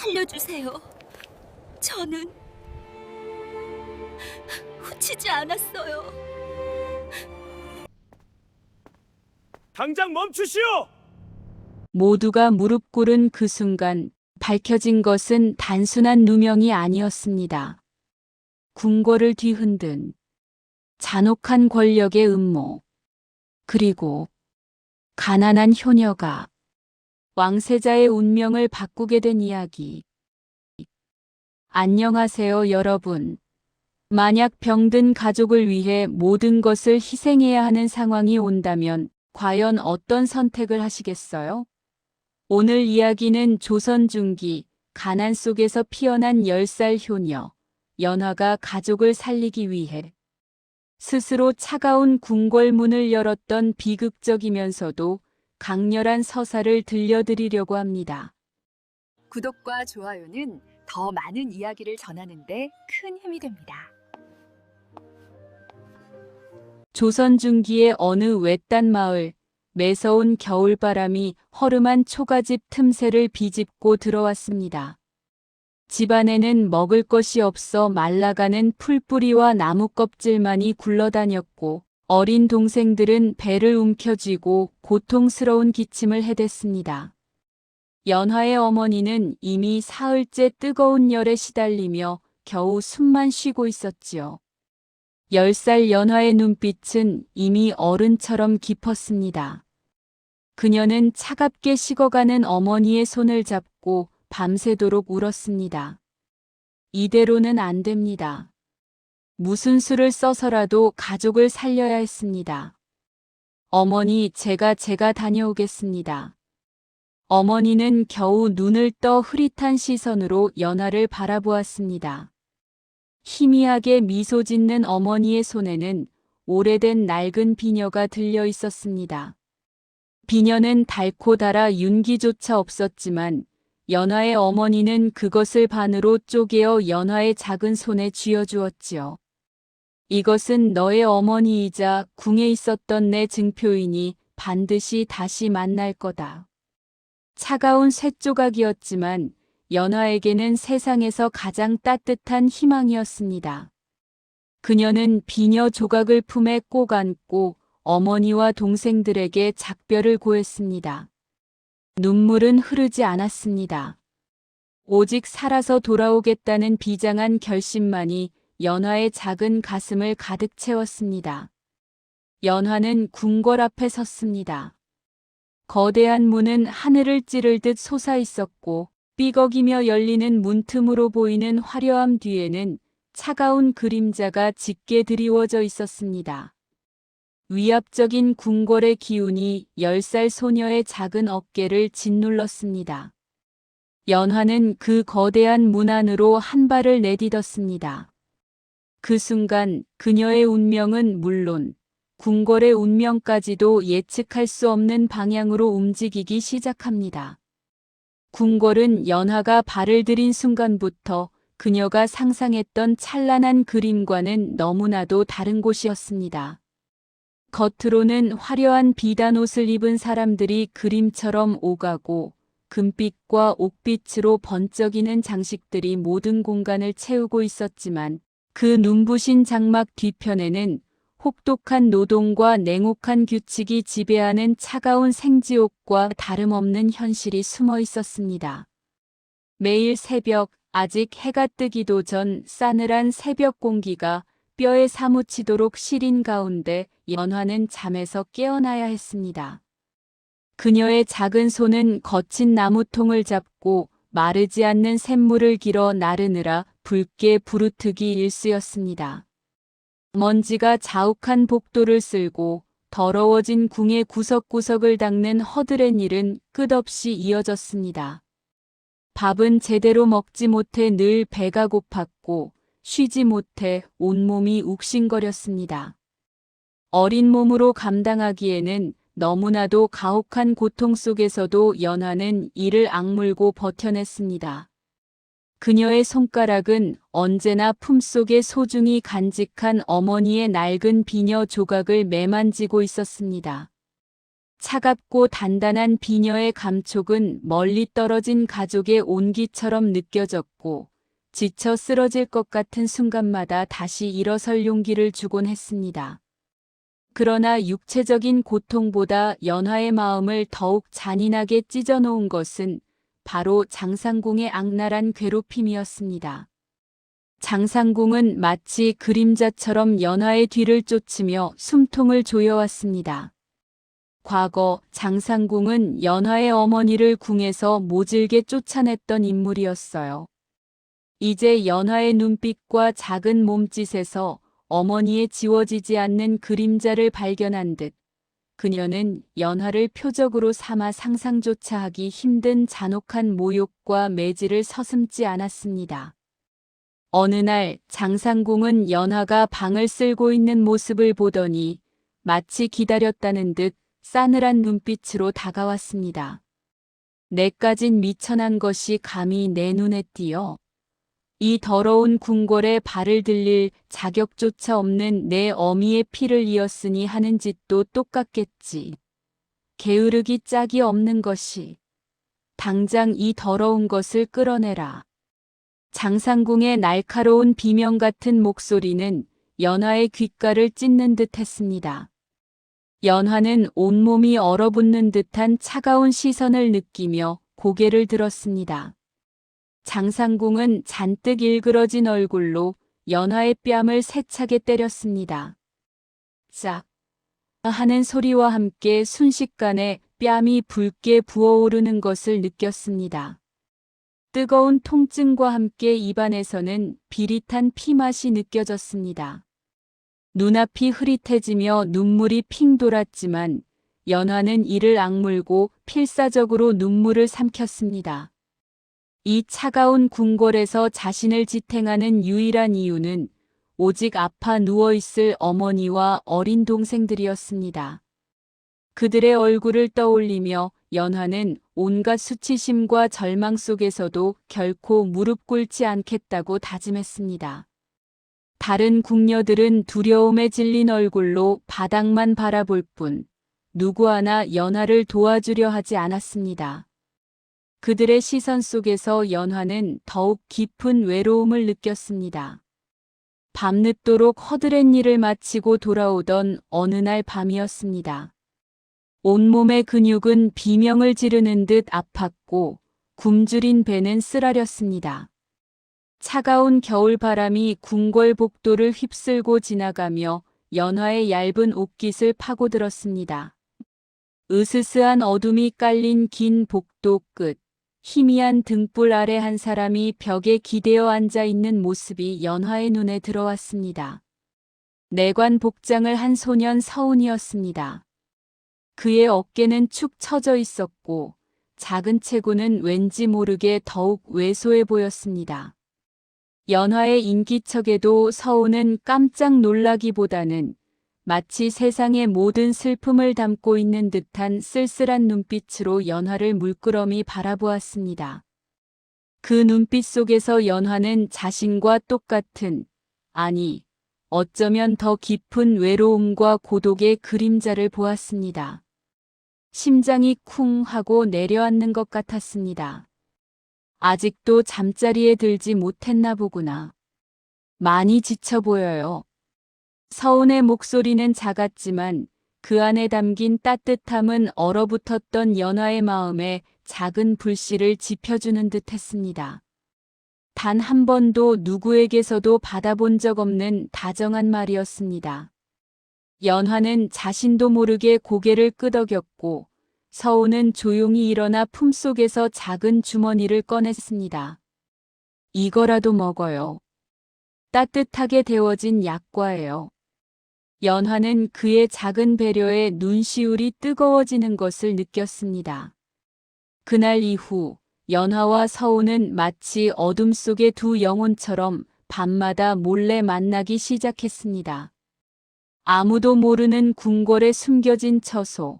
살려주세요. 저는 훔치지 않았어요. 당장 멈추시오! 모두가 무릎 꿇은 그 순간 밝혀진 것은 단순한 누명이 아니었습니다. 궁궐을 뒤흔든 잔혹한 권력의 음모, 그리고 가난한 효녀가 왕세자의 운명을 바꾸게 된 이야기. 안녕하세요, 여러분. 만약 병든 가족을 위해 모든 것을 희생해야 하는 상황이 온다면 과연 어떤 선택을 하시겠어요? 오늘 이야기는 조선 중기 가난 속에서 피어난 10살 효녀 연화가 가족을 살리기 위해 스스로 차가운 궁궐 문을 열었던 비극적이면서도 강렬한 서사를 들려드리려고 합니다. 구독과 좋아요는 더 많은 이야기를 전하는데 큰 힘이 됩니다. 조선 중기의 어느 외딴 마을, 매서운 겨울바람이 허름한 초가집 틈새를 비집고 들어왔습니다. 집안에는 먹을 것이 없어 말라가는 풀뿌리와 나무 껍질만이 굴러다녔고 어린 동생들은 배를 움켜쥐고 고통스러운 기침을 해댔습니다. 연화의 어머니는 이미 사흘째 뜨거운 열에 시달리며 겨우 숨만 쉬고 있었지요. 10살 연화의 눈빛은 이미 어른처럼 깊었습니다. 그녀는 차갑게 식어가는 어머니의 손을 잡고 밤새도록 울었습니다. 이대로는 안 됩니다. 무슨 수를 써서라도 가족을 살려야 했습니다. 어머니, 제가 다녀오겠습니다. 어머니는 겨우 눈을 떠 흐릿한 시선으로 연화를 바라보았습니다. 희미하게 미소 짓는 어머니의 손에는 오래된 낡은 비녀가 들려 있었습니다. 비녀는 닳고 달아 윤기조차 없었지만 연화의 어머니는 그것을 반으로 쪼개어 연화의 작은 손에 쥐어주었지요. 이것은 너의 어머니이자 궁에 있었던 내 증표이니 반드시 다시 만날 거다. 차가운 쇳조각이었지만 연화에게는 세상에서 가장 따뜻한 희망이었습니다. 그녀는 비녀 조각을 품에 꼭 안고 어머니와 동생들에게 작별을 고했습니다. 눈물은 흐르지 않았습니다. 오직 살아서 돌아오겠다는 비장한 결심만이 연화의 작은 가슴을 가득 채웠습니다. 연화는 궁궐 앞에 섰습니다. 거대한 문은 하늘을 찌를 듯 솟아 있었고 삐걱이며 열리는 문틈으로 보이는 화려함 뒤에는 차가운 그림자가 짙게 드리워져 있었습니다. 위압적인 궁궐의 기운이 10살 소녀의 작은 어깨를 짓눌렀습니다. 연화는 그 거대한 문 안으로 한 발을 내딛었습니다. 그 순간 그녀의 운명은 물론 궁궐의 운명까지도 예측할 수 없는 방향으로 움직이기 시작합니다. 궁궐은 연화가 발을 들인 순간부터 그녀가 상상했던 찬란한 그림과는 너무나도 다른 곳이었습니다. 겉으로는 화려한 비단 옷을 입은 사람들이 그림처럼 오가고 금빛과 옥빛으로 번쩍이는 장식들이 모든 공간을 채우고 있었지만 그 눈부신 장막 뒤편에는 혹독한 노동과 냉혹한 규칙이 지배하는 차가운 생지옥과 다름없는 현실이 숨어 있었습니다. 매일 새벽, 아직 해가 뜨기도 전 싸늘한 새벽 공기가 뼈에 사무치도록 시린 가운데 연화는 잠에서 깨어나야 했습니다. 그녀의 작은 손은 거친 나무통을 잡고 마르지 않는 샘물을 길어 나르느라 붉게 부르트기 일쑤였습니다. 먼지가 자욱한 복도를 쓸고 더러워진 궁의 구석구석을 닦는 허드렛 일은 끝없이 이어졌습니다. 밥은 제대로 먹지 못해 늘 배가 고팠고 쉬지 못해 온몸이 욱신거렸습니다. 어린 몸으로 감당하기에는 너무나도 가혹한 고통 속에서도 연화는 이를 악물고 버텨냈습니다. 그녀의 손가락은 언제나 품속에 소중히 간직한 어머니의 낡은 비녀 조각을 매만지고 있었습니다. 차갑고 단단한 비녀의 감촉은 멀리 떨어진 가족의 온기처럼 느껴졌고 지쳐 쓰러질 것 같은 순간마다 다시 일어설 용기를 주곤 했습니다. 그러나 육체적인 고통보다 연화의 마음을 더욱 잔인하게 찢어놓은 것은 바로 장상궁의 악랄한 괴롭힘이었습니다. 장상궁은 마치 그림자처럼 연화의 뒤를 쫓으며 숨통을 조여왔습니다. 과거 장상궁은 연화의 어머니를 궁에서 모질게 쫓아냈던 인물이었어요. 이제 연화의 눈빛과 작은 몸짓에서 어머니의 지워지지 않는 그림자를 발견한 듯 그녀는 연화를 표적으로 삼아 상상조차 하기 힘든 잔혹한 모욕과 매질을 서슴지 않았습니다. 어느 날 장상궁은 연화가 방을 쓸고 있는 모습을 보더니 마치 기다렸다는 듯 싸늘한 눈빛으로 다가왔습니다. 내까진 미천한 것이 감히 내 눈에 띄어 이 더러운 궁궐에 발을 들릴 자격조차 없는 내 어미의 피를 이었으니 하는 짓도 똑같겠지. 게으르기 짝이 없는 것이. 당장 이 더러운 것을 끌어내라. 장상궁의 날카로운 비명 같은 목소리는 연화의 귓가를 찢는 듯 했습니다. 연화는 온몸이 얼어붙는 듯한 차가운 시선을 느끼며 고개를 들었습니다. 장상궁은 잔뜩 일그러진 얼굴로 연화의 뺨을 세차게 때렸습니다. 짝 하는 소리와 함께 순식간에 뺨이 붉게 부어오르는 것을 느꼈습니다. 뜨거운 통증과 함께 입안에서는 비릿한 피맛이 느껴졌습니다. 눈앞이 흐릿해지며 눈물이 핑 돌았지만 연화는 이를 악물고 필사적으로 눈물을 삼켰습니다. 이 차가운 궁궐에서 자신을 지탱하는 유일한 이유는 오직 아파 누워있을 어머니와 어린 동생들이었습니다. 그들의 얼굴을 떠올리며 연화는 온갖 수치심과 절망 속에서도 결코 무릎 꿇지 않겠다고 다짐했습니다. 다른 궁녀들은 두려움에 질린 얼굴로 바닥만 바라볼 뿐 누구 하나 연화를 도와주려 하지 않았습니다. 그들의 시선 속에서 연화는 더욱 깊은 외로움을 느꼈습니다. 밤늦도록 허드렛 일을 마치고 돌아오던 어느 날 밤이었습니다. 온몸의 근육은 비명을 지르는 듯 아팠고 굶주린 배는 쓰라렸습니다. 차가운 겨울바람이 궁궐 복도를 휩쓸고 지나가며 연화의 얇은 옷깃을 파고들었습니다. 으스스한 어둠이 깔린 긴 복도 끝, 희미한 등불 아래 한 사람이 벽에 기대어 앉아 있는 모습이 연화의 눈에 들어왔습니다. 내관 복장을 한 소년 서운이었습니다. 그의 어깨는 축 처져 있었고 작은 체구는 왠지 모르게 더욱 왜소해 보였습니다. 연화의 인기척에도 서운은 깜짝 놀라기보다는 마치 세상의 모든 슬픔을 담고 있는 듯한 쓸쓸한 눈빛으로 연화를 물끄러미 바라보았습니다. 그 눈빛 속에서 연화는 자신과 똑같은, 아니, 어쩌면 더 깊은 외로움과 고독의 그림자를 보았습니다. 심장이 쿵 하고 내려앉는 것 같았습니다. 아직도 잠자리에 들지 못했나 보구나. 많이 지쳐 보여요. 서운의 목소리는 작았지만 그 안에 담긴 따뜻함은 얼어붙었던 연화의 마음에 작은 불씨를 지펴주는 듯 했습니다. 단 한 번도 누구에게서도 받아본 적 없는 다정한 말이었습니다. 연화는 자신도 모르게 고개를 끄덕였고 서운은 조용히 일어나 품속에서 작은 주머니를 꺼냈습니다. 이거라도 먹어요. 따뜻하게 데워진 약과예요. 연화는 그의 작은 배려에 눈시울이 뜨거워지는 것을 느꼈습니다. 그날 이후 연화와 서운은 마치 어둠 속의 두 영혼처럼 밤마다 몰래 만나기 시작했습니다. 아무도 모르는 궁궐에 숨겨진 처소,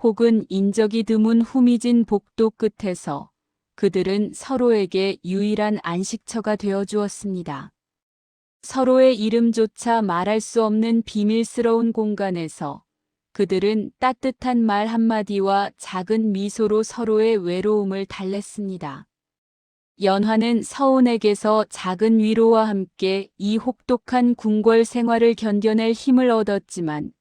혹은 인적이 드문 후미진 복도 끝에서 그들은 서로에게 유일한 안식처가 되어 주었습니다. 서로의 이름조차 말할 수 없는 비밀스러운 공간에서 그들은 따뜻한 말 한마디와 작은 미소로 서로의 외로움을 달랬습니다. 연화는 서운에게서 작은 위로와 함께 이 혹독한 궁궐 생활을 견뎌낼 힘을 얻었지만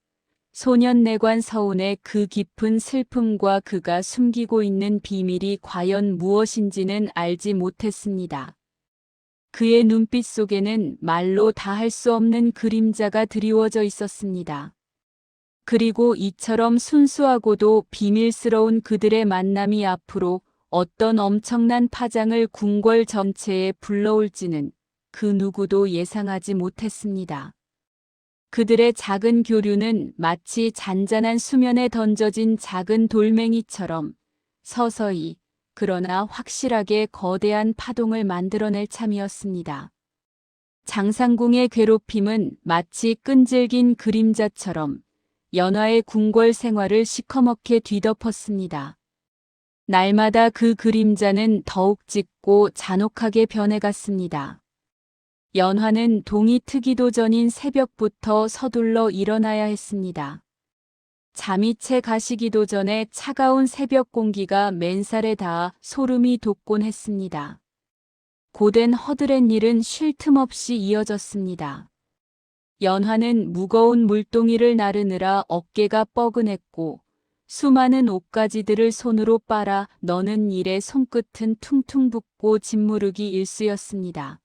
소년내관 서운의 그 깊은 슬픔과 그가 숨기고 있는 비밀이 과연 무엇인지는 알지 못했습니다. 그의 눈빛 속에는 말로 다 할 수 없는 그림자가 드리워져 있었습니다. 그리고 이처럼 순수하고도 비밀스러운 그들의 만남이 앞으로 어떤 엄청난 파장을 궁궐 전체에 불러올지는 그 누구도 예상하지 못했습니다. 그들의 작은 교류는 마치 잔잔한 수면에 던져진 작은 돌멩이처럼 서서히 그러나 확실하게 거대한 파동을 만들어낼 참이었습니다. 장상궁의 괴롭힘은 마치 끈질긴 그림자처럼 연화의 궁궐 생활을 시커멓게 뒤덮었습니다. 날마다 그 그림자는 더욱 짙고 잔혹하게 변해갔습니다. 연화는 동이 트기도 전인 새벽부터 서둘러 일어나야 했습니다. 잠이 채 가시기도 전에 차가운 새벽 공기가 맨살에 닿아 소름이 돋곤 했습니다. 고된 허드렛 일은 쉴 틈 없이 이어졌습니다. 연화는 무거운 물동이를 나르느라 어깨가 뻐근했고 수많은 옷가지들을 손으로 빨아 넣는 일에 손끝은 퉁퉁 붓고 짓무르기 일쑤였습니다.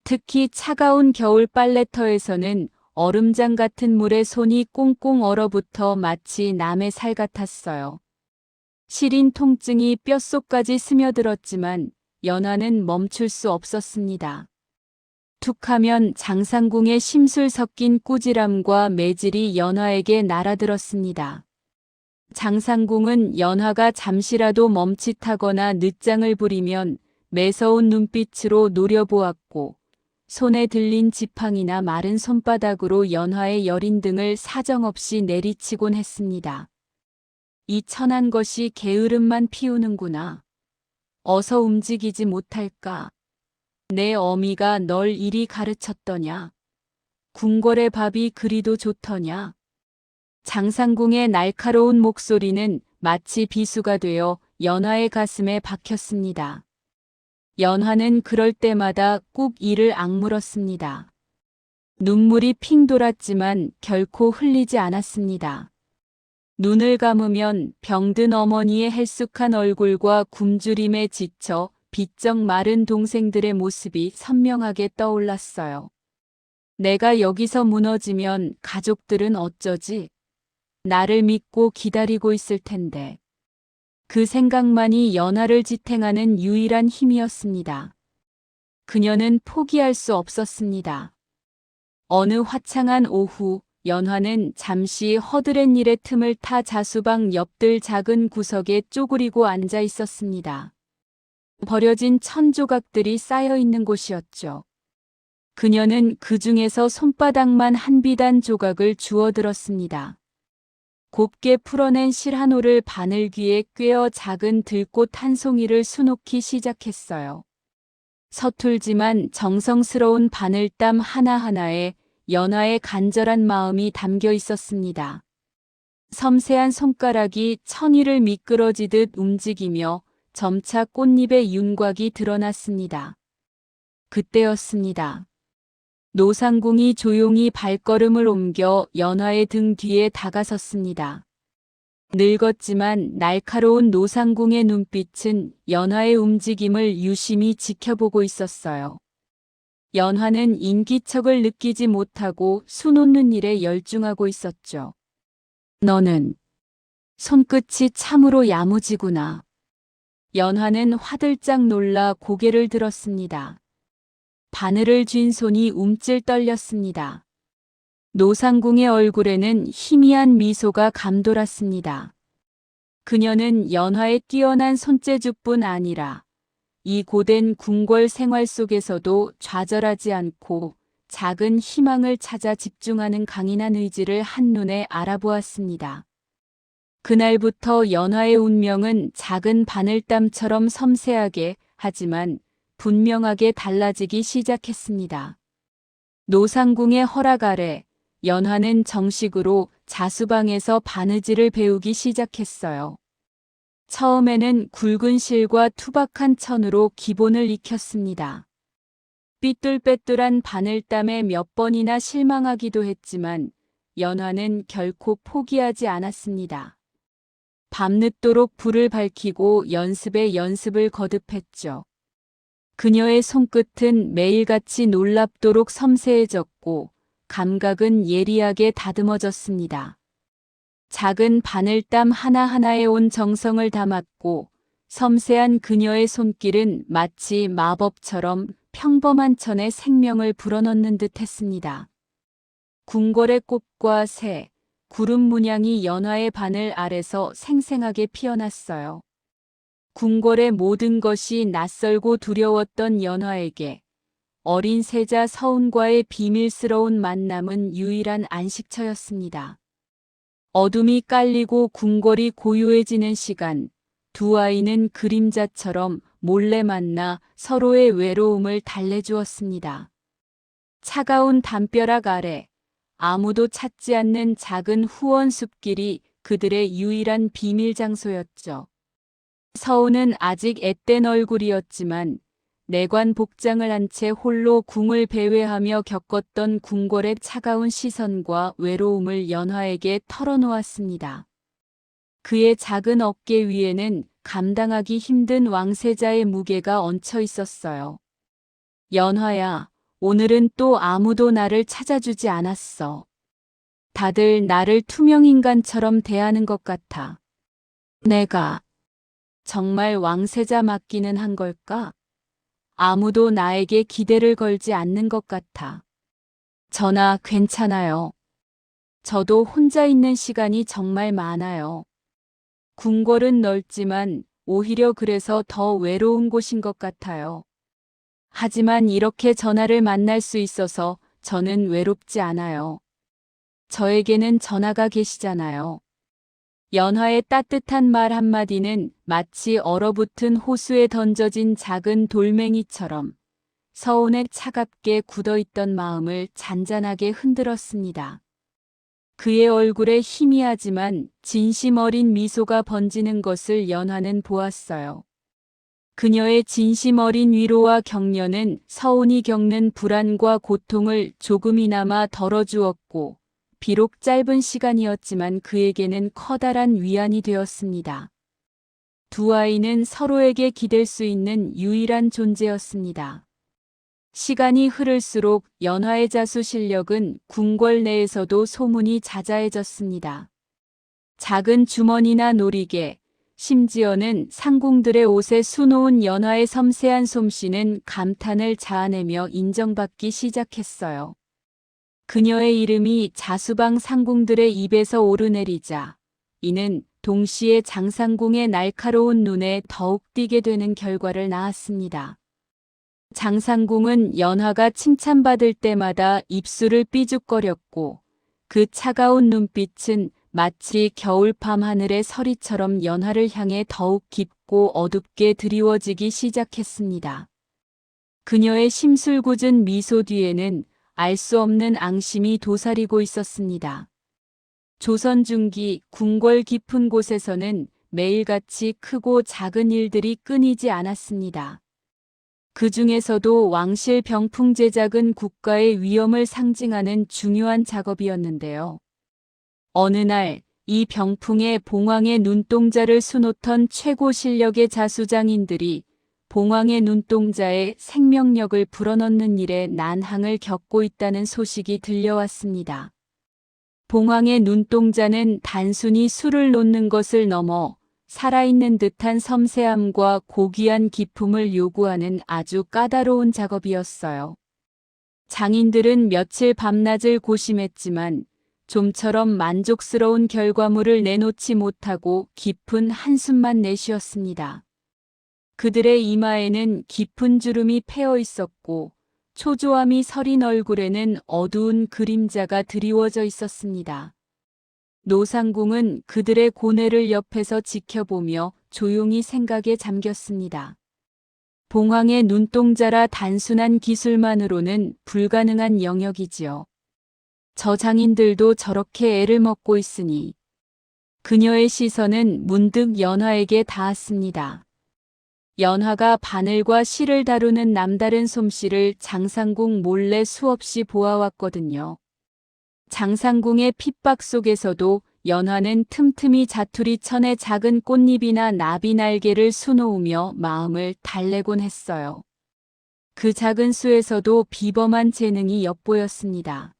특히 차가운 겨울 빨래터에서는 얼음장 같은 물에 손이 꽁꽁 얼어붙어 마치 남의 살 같았어요. 시린 통증이 뼛속까지 스며들었지만 연화는 멈출 수 없었습니다. 툭하면 장상궁의 심술 섞인 꾸지람과 매질이 연화에게 날아들었습니다. 장상궁은 연화가 잠시라도 멈칫하거나 늦장을 부리면 매서운 눈빛으로 노려보았고 손에 들린 지팡이나 마른 손바닥으로 연화의 여린 등을 사정없이 내리치곤 했습니다. 이 천한 것이 게으름만 피우는구나. 어서 움직이지 못할까? 내 어미가 널 이리 가르쳤더냐? 궁궐의 밥이 그리도 좋더냐? 장상궁의 날카로운 목소리는 마치 비수가 되어 연화의 가슴에 박혔습니다. 연화는 그럴 때마다 꾹 이를 악물었습니다. 눈물이 핑 돌았지만 결코 흘리지 않았습니다. 눈을 감으면 병든 어머니의 헬쑥한 얼굴과 굶주림에 지쳐 비쩍 마른 동생들의 모습이 선명하게 떠올랐어요. 내가 여기서 무너지면 가족들은 어쩌지? 나를 믿고 기다리고 있을 텐데. 그 생각만이 연화를 지탱하는 유일한 힘이었습니다. 그녀는 포기할 수 없었습니다. 어느 화창한 오후, 연화는 잠시 허드렛 일의 틈을 타 자수방 옆들 작은 구석에 쪼그리고 앉아 있었습니다. 버려진 천 조각들이 쌓여 있는 곳이었죠. 그녀는 그 중에서 손바닥만 한 비단 조각을 주워들었습니다. 곱게 풀어낸 실 한 올을 바늘귀에 꿰어 작은 들꽃 한 송이를 수놓기 시작했어요. 서툴지만 정성스러운 바늘땀 하나하나에 연화의 간절한 마음이 담겨 있었습니다. 섬세한 손가락이 천위를 미끄러지듯 움직이며 점차 꽃잎의 윤곽이 드러났습니다. 그때였습니다. 노상궁이 조용히 발걸음을 옮겨 연화의 등 뒤에 다가섰습니다. 늙었지만 날카로운 노상궁의 눈빛은 연화의 움직임을 유심히 지켜보고 있었어요. 연화는 인기척을 느끼지 못하고 수놓는 일에 열중하고 있었죠. 너는 손끝이 참으로 야무지구나. 연화는 화들짝 놀라 고개를 들었습니다. 바늘을 쥔 손이 움찔 떨렸습니다. 노상궁의 얼굴에는 희미한 미소가 감돌았습니다. 그녀는 연화의 뛰어난 손재주뿐 아니라 이 고된 궁궐 생활 속에서도 좌절하지 않고 작은 희망을 찾아 집중하는 강인한 의지를 한눈에 알아보았습니다. 그날부터 연화의 운명은 작은 바늘땀처럼 섬세하게 하지만 분명하게 달라지기 시작했습니다. 노상궁의 허락 아래 연화는 정식으로 자수방에서 바느질을 배우기 시작했어요. 처음에는 굵은 실과 투박한 천으로 기본을 익혔습니다. 삐뚤빼뚤한 바늘땀에 몇 번이나 실망하기도 했지만 연화는 결코 포기하지 않았습니다. 밤늦도록 불을 밝히고 연습에 연습을 거듭했죠. 그녀의 손끝은 매일같이 놀랍도록 섬세해졌고 감각은 예리하게 다듬어졌습니다. 작은 바늘땀 하나하나에 온 정성을 담았고 섬세한 그녀의 손길은 마치 마법처럼 평범한 천에 생명을 불어넣는 듯 했습니다. 궁궐의 꽃과 새, 구름 문양이 연화의 바늘 아래서 생생하게 피어났어요. 궁궐의 모든 것이 낯설고 두려웠던 연화에게 어린 세자 서운과의 비밀스러운 만남은 유일한 안식처였습니다. 어둠이 깔리고 궁궐이 고요해지는 시간, 두 아이는 그림자처럼 몰래 만나 서로의 외로움을 달래주었습니다. 차가운 담벼락 아래 아무도 찾지 않는 작은 후원 숲길이 그들의 유일한 비밀 장소였죠. 서운은 아직 앳된 얼굴이었지만 내관 복장을 한 채 홀로 궁을 배회하며 겪었던 궁궐의 차가운 시선과 외로움을 연화에게 털어놓았습니다. 그의 작은 어깨 위에는 감당하기 힘든 왕세자의 무게가 얹혀 있었어요. 연화야, 오늘은 또 아무도 나를 찾아주지 않았어. 다들 나를 투명인간처럼 대하는 것 같아. 내가 정말 왕세자 맞기는 한 걸까? 아무도 나에게 기대를 걸지 않는 것 같아. 전하, 괜찮아요. 저도 혼자 있는 시간이 정말 많아요. 궁궐은 넓지만 오히려 그래서 더 외로운 곳인 것 같아요. 하지만 이렇게 전하를 만날 수 있어서 저는 외롭지 않아요. 저에게는 전하가 계시잖아요. 연화의 따뜻한 말 한마디는 마치 얼어붙은 호수에 던져진 작은 돌멩이처럼 서운에 차갑게 굳어있던 마음을 잔잔하게 흔들었습니다. 그의 얼굴에 희미하지만 진심 어린 미소가 번지는 것을 연화는 보았어요. 그녀의 진심 어린 위로와 격려는 서운이 겪는 불안과 고통을 조금이나마 덜어주었고 비록 짧은 시간이었지만 그에게는 커다란 위안이 되었습니다. 두 아이는 서로에게 기댈 수 있는 유일한 존재였습니다. 시간이 흐를수록 연화의 자수 실력은 궁궐 내에서도 소문이 자자해졌습니다. 작은 주머니나 놀이개, 심지어는 상궁들의 옷에 수놓은 연화의 섬세한 솜씨는 감탄을 자아내며 인정받기 시작했어요. 그녀의 이름이 자수방 상궁들의 입에서 오르내리자 이는 동시에 장상궁의 날카로운 눈에 더욱 띄게 되는 결과를 낳았습니다. 장상궁은 연화가 칭찬받을 때마다 입술을 삐죽거렸고 그 차가운 눈빛은 마치 겨울밤 하늘의 서리처럼 연화를 향해 더욱 깊고 어둡게 드리워지기 시작했습니다. 그녀의 심술궂은 미소 뒤에는 알 수 없는 앙심이 도사리고 있었습니다. 조선 중기 궁궐 깊은 곳에서는 매일같이 크고 작은 일들이 끊이지 않았습니다. 그 중에서도 왕실 병풍 제작은 국가의 위엄을 상징하는 중요한 작업이었는데요. 어느 날 이 병풍에 봉황의 눈동자를 수놓던 최고 실력의 자수장인들이 봉황의 눈동자에 생명력을 불어넣는 일에 난항을 겪고 있다는 소식이 들려왔습니다. 봉황의 눈동자는 단순히 술을 놓는 것을 넘어 살아있는 듯한 섬세함과 고귀한 기품을 요구하는 아주 까다로운 작업이었어요. 장인들은 며칠 밤낮을 고심했지만 좀처럼 만족스러운 결과물을 내놓지 못하고 깊은 한숨만 내쉬었습니다. 그들의 이마에는 깊은 주름이 패어 있었고 초조함이 서린 얼굴에는 어두운 그림자가 드리워져 있었습니다. 노상궁은 그들의 고뇌를 옆에서 지켜보며 조용히 생각에 잠겼습니다. 봉황의 눈동자라 단순한 기술만으로는 불가능한 영역이지요. 저 장인들도 저렇게 애를 먹고 있으니. 그녀의 시선은 문득 연화에게 닿았습니다. 연화가 바늘과 실을 다루는 남다른 솜씨를 장상궁 몰래 수없이 보아왔거든요. 장상궁의 핍박 속에서도 연화는 틈틈이 자투리 천의 작은 꽃잎이나 나비 날개를 수놓으며 마음을 달래곤 했어요. 그 작은 수에서도 비범한 재능이 엿보였습니다.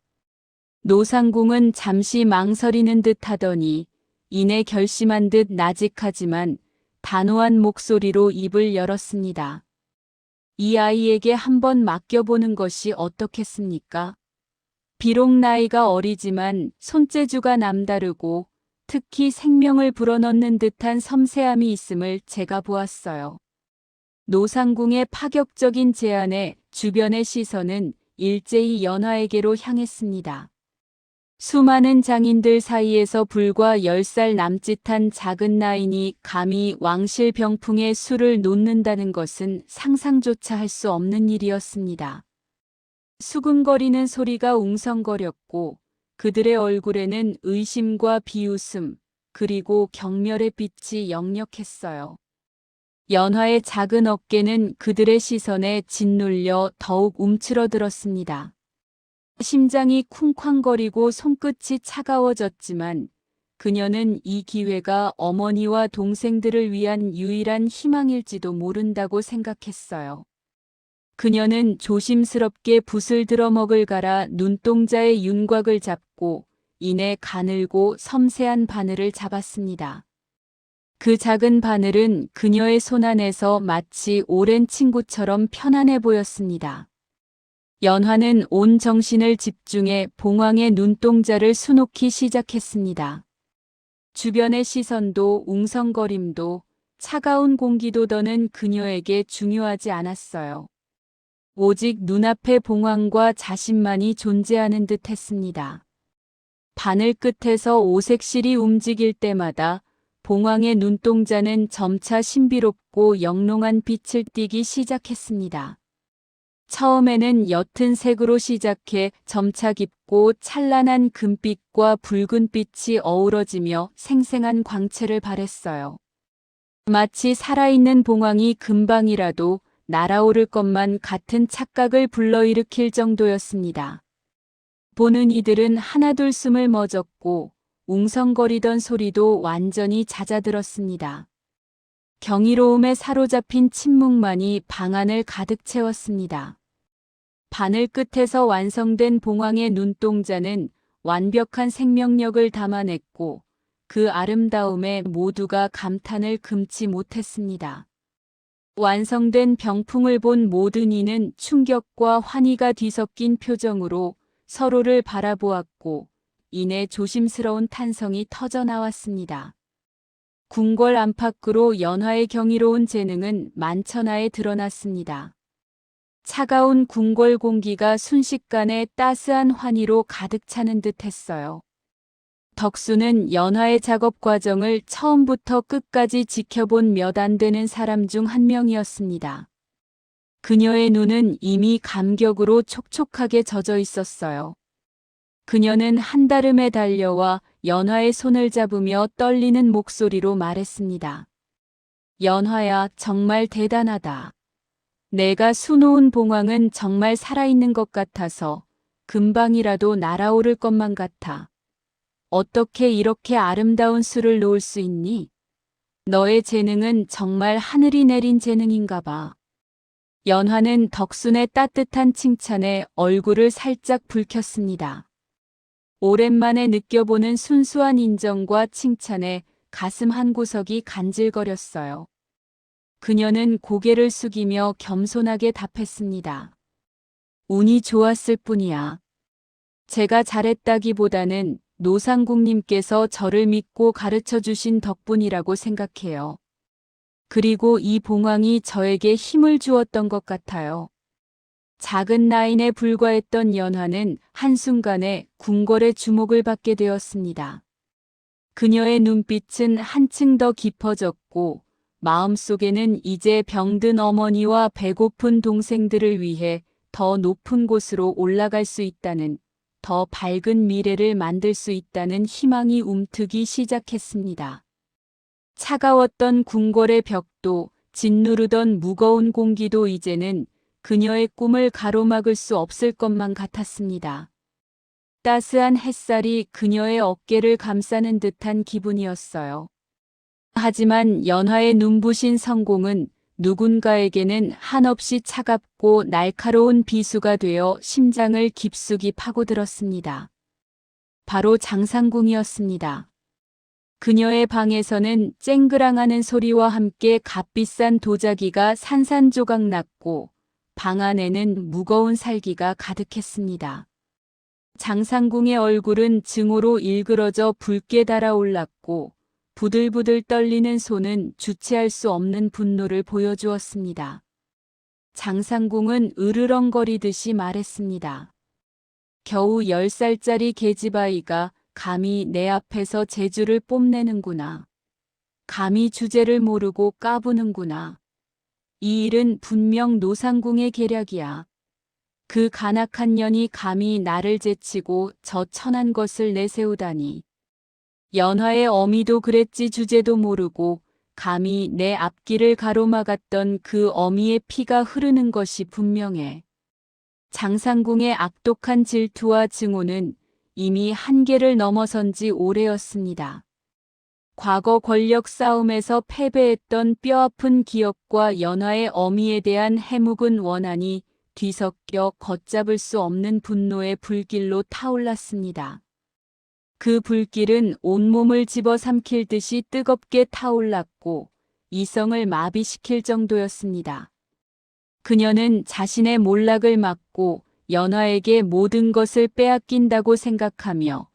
노상궁은 잠시 망설이는 듯 하더니 이내 결심한 듯 나직하지만 단호한 목소리로 입을 열었습니다. 이 아이에게 한번 맡겨보는 것이 어떻겠습니까? 비록 나이가 어리지만 손재주가 남다르고 특히 생명을 불어넣는 듯한 섬세함이 있음을 제가 보았어요. 노상궁의 파격적인 제안에 주변의 시선은 일제히 연화에게로 향했습니다. 수많은 장인들 사이에서 불과 10살 남짓한 작은 나인이 감히 왕실 병풍에 술을 놓는다는 것은 상상조차 할 수 없는 일이었습니다. 수근거리는 소리가 웅성거렸고 그들의 얼굴에는 의심과 비웃음 그리고 경멸의 빛이 역력했어요. 연화의 작은 어깨는 그들의 시선에 짓눌려 더욱 움츠러들었습니다. 심장이 쿵쾅거리고 손끝이 차가워졌지만 그녀는 이 기회가 어머니와 동생들을 위한 유일한 희망일지도 모른다고 생각했어요. 그녀는 조심스럽게 붓을 들어먹을 갈아 눈동자의 윤곽을 잡고 이내 가늘고 섬세한 바늘을 잡았습니다. 그 작은 바늘은 그녀의 손 안에서 마치 오랜 친구처럼 편안해 보였습니다. 연화는 온 정신을 집중해 봉황의 눈동자를 수놓기 시작했습니다. 주변의 시선도 웅성거림도 차가운 공기도 더는 그녀에게 중요하지 않았어요. 오직 눈앞의 봉황과 자신만이 존재하는 듯 했습니다. 바늘 끝에서 오색실이 움직일 때마다 봉황의 눈동자는 점차 신비롭고 영롱한 빛을 띠기 시작했습니다. 처음에는 옅은 색으로 시작해 점차 깊고 찬란한 금빛과 붉은빛이 어우러지며 생생한 광채를 발했어요. 마치 살아있는 봉황이 금방이라도 날아오를 것만 같은 착각을 불러일으킬 정도였습니다. 보는 이들은 하나둘 숨을 멎었고 웅성거리던 소리도 완전히 잦아들었습니다. 경이로움에 사로잡힌 침묵만이 방 안을 가득 채웠습니다. 바늘 끝에서 완성된 봉황의 눈동자는 완벽한 생명력을 담아냈고 그 아름다움에 모두가 감탄을 금치 못했습니다. 완성된 병풍을 본 모든 이는 충격과 환희가 뒤섞인 표정으로 서로를 바라보았고 이내 조심스러운 탄성이 터져나왔습니다. 궁궐 안팎으로 연화의 경이로운 재능은 만천하에 드러났습니다. 차가운 궁궐 공기가 순식간에 따스한 환희로 가득 차는 듯 했어요. 덕수는 연화의 작업 과정을 처음부터 끝까지 지켜본 몇 안 되는 사람 중 한 명이었습니다. 그녀의 눈은 이미 감격으로 촉촉하게 젖어 있었어요. 그녀는 한달음에 달려와 연화의 손을 잡으며 떨리는 목소리로 말했습니다. 연화야, 정말 대단하다. 내가 수놓은 봉황은 정말 살아있는 것 같아서 금방이라도 날아오를 것만 같아. 어떻게 이렇게 아름다운 수를 놓을 수 있니? 너의 재능은 정말 하늘이 내린 재능인가 봐. 연화는 덕순의 따뜻한 칭찬에 얼굴을 살짝 붉혔습니다. 오랜만에 느껴보는 순수한 인정과 칭찬에 가슴 한구석이 간질거렸어요. 그녀는 고개를 숙이며 겸손하게 답했습니다. 운이 좋았을 뿐이야. 제가 잘했다기보다는 노상궁님께서 저를 믿고 가르쳐 주신 덕분이라고 생각해요. 그리고 이 봉황이 저에게 힘을 주었던 것 같아요. 작은 나인에 불과했던 연화는 한순간에 궁궐의 주목을 받게 되었습니다. 그녀의 눈빛은 한층 더 깊어졌고 마음속에는 이제 병든 어머니와 배고픈 동생들을 위해 더 높은 곳으로 올라갈 수 있다는 더 밝은 미래를 만들 수 있다는 희망이 움트기 시작했습니다. 차가웠던 궁궐의 벽도 짓누르던 무거운 공기도 이제는 그녀의 꿈을 가로막을 수 없을 것만 같았습니다. 따스한 햇살이 그녀의 어깨를 감싸는 듯한 기분이었어요. 하지만 연화의 눈부신 성공은 누군가에게는 한없이 차갑고 날카로운 비수가 되어 심장을 깊숙이 파고들었습니다. 바로 장상궁이었습니다. 그녀의 방에서는 쨍그랑하는 소리와 함께 값비싼 도자기가 산산조각 났고 방 안에는 무거운 살기가 가득했습니다. 장상궁의 얼굴은 증오로 일그러져 붉게 달아올랐고 부들부들 떨리는 손은 주체할 수 없는 분노를 보여주었습니다. 장상궁은 으르렁거리듯이 말했습니다. 겨우 10살짜리 계집아이가 감히 내 앞에서 재주를 뽐내는구나. 감히 주제를 모르고 까부는구나. 이 일은 분명 노상궁의 계략이야. 그 간악한 년이 감히 나를 제치고 저 천한 것을 내세우다니. 연화의 어미도 그랬지 주제도 모르고 감히 내 앞길을 가로막았던 그 어미의 피가 흐르는 것이 분명해. 장상궁의 악독한 질투와 증오는 이미 한계를 넘어선 지 오래였습니다. 과거 권력 싸움에서 패배했던 뼈아픈 기억과 연화의 어미에 대한 해묵은 원한이 뒤섞여 걷잡을 수 없는 분노의 불길로 타올랐습니다. 그 불길은 온몸을 집어삼킬 듯이 뜨겁게 타올랐고 이성을 마비시킬 정도였습니다. 그녀는 자신의 몰락을 막고 연화에게 모든 것을 빼앗긴다고 생각하며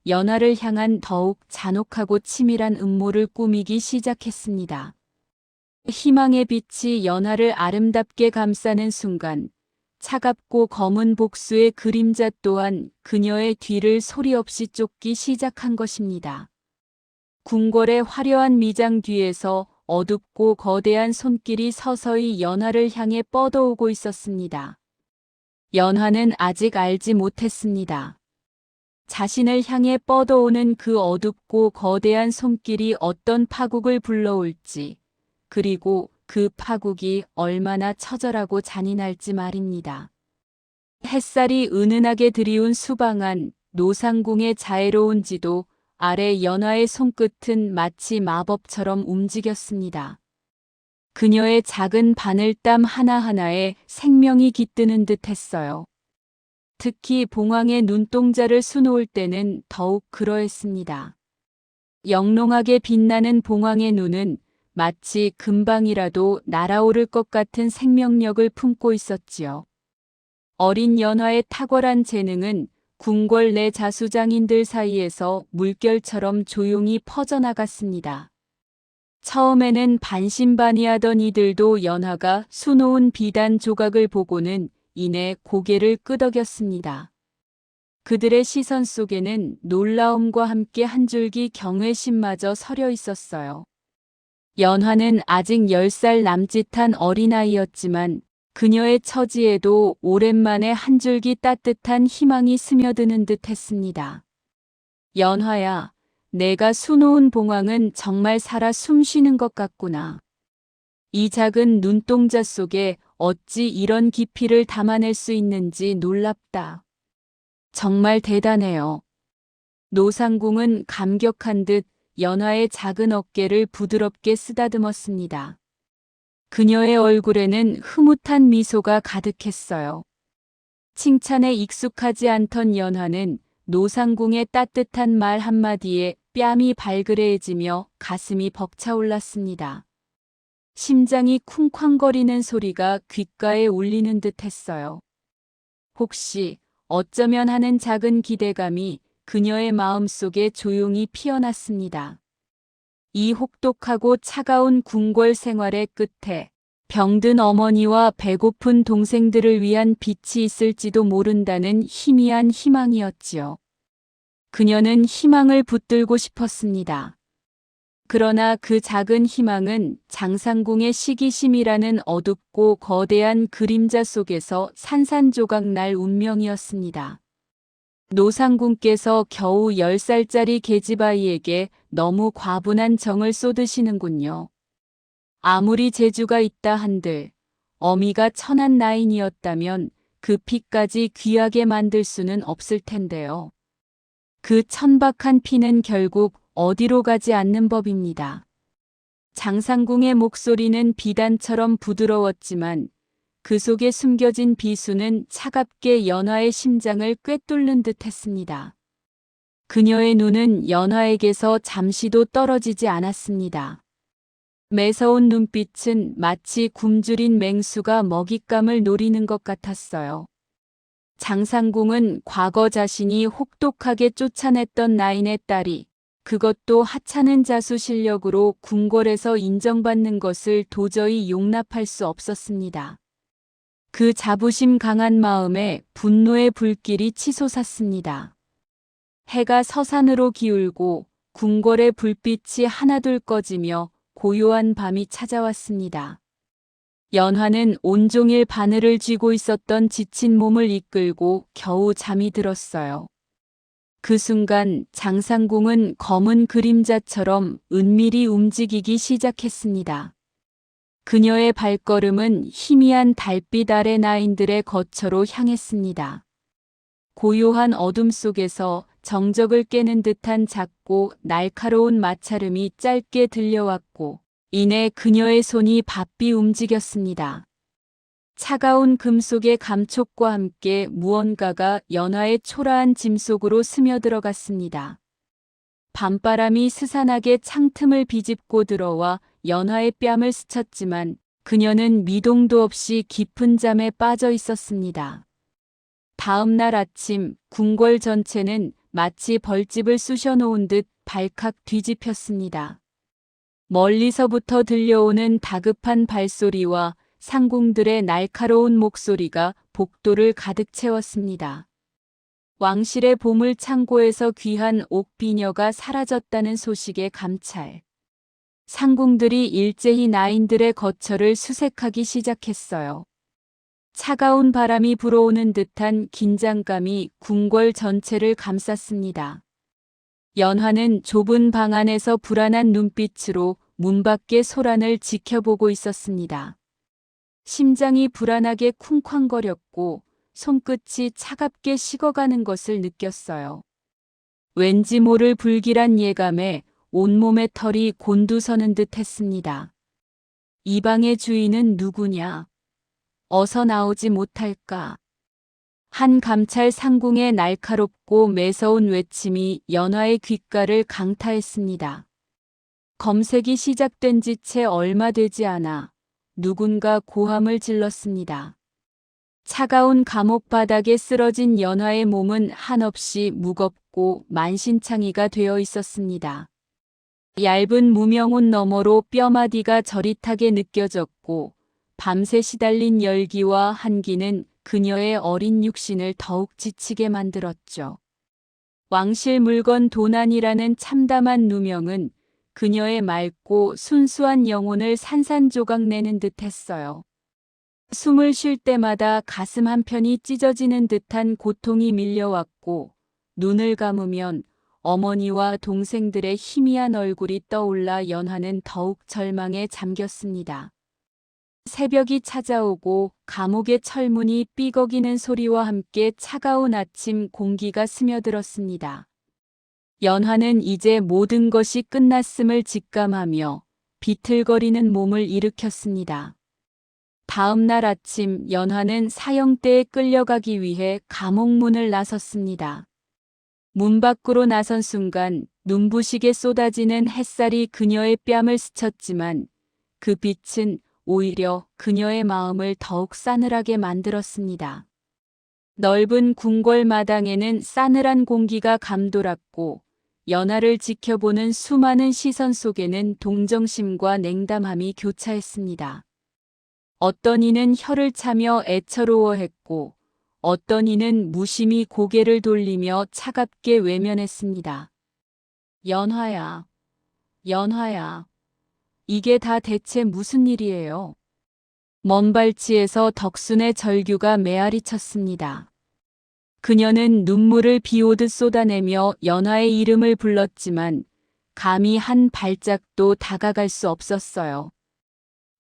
연화를 향한 더욱 잔혹하고 치밀한 음모를 꾸미기 시작했습니다. 희망의 빛이 연화를 아름답게 감싸는 순간 차갑고 검은 복수의 그림자 또한 그녀의 뒤를 소리 없이 쫓기 시작한 것입니다. 궁궐의 화려한 미장 뒤에서 어둡고 거대한 손길이 서서히 연화를 향해 뻗어오고 있었습니다. 연화는 아직 알지 못했습니다. 자신을 향해 뻗어오는 그 어둡고 거대한 손길이 어떤 파국을 불러올지, 그리고 그 파국이 얼마나 처절하고 잔인할지 말입니다. 햇살이 은은하게 들이운 수방한 노상궁의 자애로운 지도 아래 연화의 손끝은 마치 마법처럼 움직였습니다. 그녀의 작은 바늘땀 하나하나에 생명이 깃드는 듯 했어요. 특히 봉황의 눈동자를 수놓을 때는 더욱 그러했습니다. 영롱하게 빛나는 봉황의 눈은 마치 금방이라도 날아오를 것 같은 생명력을 품고 있었지요. 어린 연화의 탁월한 재능은 궁궐 내 자수장인들 사이에서 물결처럼 조용히 퍼져나갔습니다. 처음에는 반신반의하던 이들도 연화가 수놓은 비단 조각을 보고는 이내 고개를 끄덕였습니다. 그들의 시선 속에는 놀라움과 함께 한 줄기 경외심마저 서려 있었어요. 연화는 아직 10살 남짓한 어린아이였지만 그녀의 처지에도 오랜만에 한 줄기 따뜻한 희망이 스며드는 듯 했습니다. 연화야, 내가 수놓은 봉황은 정말 살아 숨쉬는 것 같구나. 이 작은 눈동자 속에 어찌 이런 깊이를 담아낼 수 있는지 놀랍다. 정말 대단해요. 노상궁은 감격한 듯 연화의 작은 어깨를 부드럽게 쓰다듬었습니다. 그녀의 얼굴에는 흐뭇한 미소가 가득했어요. 칭찬에 익숙하지 않던 연화는 노상궁의 따뜻한 말 한마디에 뺨이 발그레해지며 가슴이 벅차올랐습니다. 심장이 쿵쾅거리는 소리가 귓가에 울리는 듯 했어요. 혹시 어쩌면 하는 작은 기대감이 그녀의 마음속에 조용히 피어났습니다. 이 혹독하고 차가운 궁궐 생활의 끝에 병든 어머니와 배고픈 동생들을 위한 빛이 있을지도 모른다는 희미한 희망이었지요. 그녀는 희망을 붙들고 싶었습니다. 그러나 그 작은 희망은 장상궁의 시기심이라는 어둡고 거대한 그림자 속에서 산산조각 날 운명이었습니다. 노상궁께서 겨우 10살짜리 계집아이에게 너무 과분한 정을 쏟으시는군요. 아무리 재주가 있다 한들 어미가 천한 나인이었다면 그 피까지 귀하게 만들 수는 없을 텐데요. 그 천박한 피는 결국 어디로 가지 않는 법입니다. 장상궁의 목소리는 비단처럼 부드러웠지만 그 속에 숨겨진 비수는 차갑게 연화의 심장을 꿰뚫는 듯 했습니다. 그녀의 눈은 연화에게서 잠시도 떨어지지 않았습니다. 매서운 눈빛은 마치 굶주린 맹수가 먹잇감을 노리는 것 같았어요. 장상궁은 과거 자신이 혹독하게 쫓아냈던 나인의 딸이 그것도 하찮은 자수 실력으로 궁궐에서 인정받는 것을 도저히 용납할 수 없었습니다. 그 자부심 강한 마음에 분노의 불길이 치솟았습니다. 해가 서산으로 기울고 궁궐의 불빛이 하나둘 꺼지며 고요한 밤이 찾아왔습니다. 연화는 온종일 바늘을 쥐고 있었던 지친 몸을 이끌고 겨우 잠이 들었어요. 그 순간 장상궁은 검은 그림자처럼 은밀히 움직이기 시작했습니다. 그녀의 발걸음은 희미한 달빛 아래 나인들의 거처로 향했습니다. 고요한 어둠 속에서 정적을 깨는 듯한 작고 날카로운 마찰음이 짧게 들려왔고 이내 그녀의 손이 바삐 움직였습니다. 차가운 금속의 감촉과 함께 무언가가 연화의 초라한 짐 속으로 스며들어갔습니다. 밤바람이 스산하게 창틈을 비집고 들어와 연화의 뺨을 스쳤지만 그녀는 미동도 없이 깊은 잠에 빠져 있었습니다. 다음 날 아침 궁궐 전체는 마치 벌집을 쑤셔놓은 듯 발칵 뒤집혔습니다. 멀리서부터 들려오는 다급한 발소리와 상궁들의 날카로운 목소리가 복도를 가득 채웠습니다. 왕실의 보물 창고에서 귀한 옥비녀가 사라졌다는 소식에 감찰. 상궁들이 일제히 나인들의 거처를 수색하기 시작했어요. 차가운 바람이 불어오는 듯한 긴장감이 궁궐 전체를 감쌌습니다. 연화는 좁은 방 안에서 불안한 눈빛으로 문 밖의 소란을 지켜보고 있었습니다. 심장이 불안하게 쿵쾅거렸고 손끝이 차갑게 식어가는 것을 느꼈어요. 왠지 모를 불길한 예감에 온몸의 털이 곤두서는 듯 했습니다. 이 방의 주인은 누구냐? 어서 나오지 못할까? 한 감찰 상궁의 날카롭고 매서운 외침이 연화의 귓가를 강타했습니다. 검색이 시작된 지 채 얼마 되지 않아 누군가 고함을 질렀습니다. 차가운 감옥 바닥에 쓰러진 연화의 몸은 한없이 무겁고 만신창이가 되어 있었습니다. 얇은 무명옷 너머로 뼈마디가 저릿하게 느껴졌고 밤새 시달린 열기와 한기는 그녀의 어린 육신을 더욱 지치게 만들었죠. 왕실 물건 도난이라는 참담한 누명은 그녀의 맑고 순수한 영혼을 산산조각 내는 듯했어요. 숨을 쉴 때마다 가슴 한편이 찢어지는 듯한 고통이 밀려왔고 눈을 감으면 어머니와 동생들의 희미한 얼굴이 떠올라 연화는 더욱 절망에 잠겼습니다. 새벽이 찾아오고 감옥의 철문이 삐걱이는 소리와 함께 차가운 아침 공기가 스며들었습니다. 연화는 이제 모든 것이 끝났음을 직감하며 비틀거리는 몸을 일으켰습니다. 다음 날 아침 연화는 사형대에 끌려가기 위해 감옥 문을 나섰습니다. 문 밖으로 나선 순간 눈부시게 쏟아지는 햇살이 그녀의 뺨을 스쳤지만 그 빛은 오히려 그녀의 마음을 더욱 싸늘하게 만들었습니다. 넓은 궁궐 마당에는 싸늘한 공기가 감돌았고 연화를 지켜보는 수많은 시선 속에는 동정심과 냉담함이 교차했습니다. 어떤 이는 혀를 차며 애처로워했고 어떤 이는 무심히 고개를 돌리며 차갑게 외면했습니다. 연화야, 연화야, 이게 다 대체 무슨 일이에요? 먼 발치에서 덕순의 절규가 메아리 쳤습니다. 그녀는 눈물을 비오듯 쏟아내며 연화의 이름을 불렀지만 감히 한 발짝도 다가갈 수 없었어요.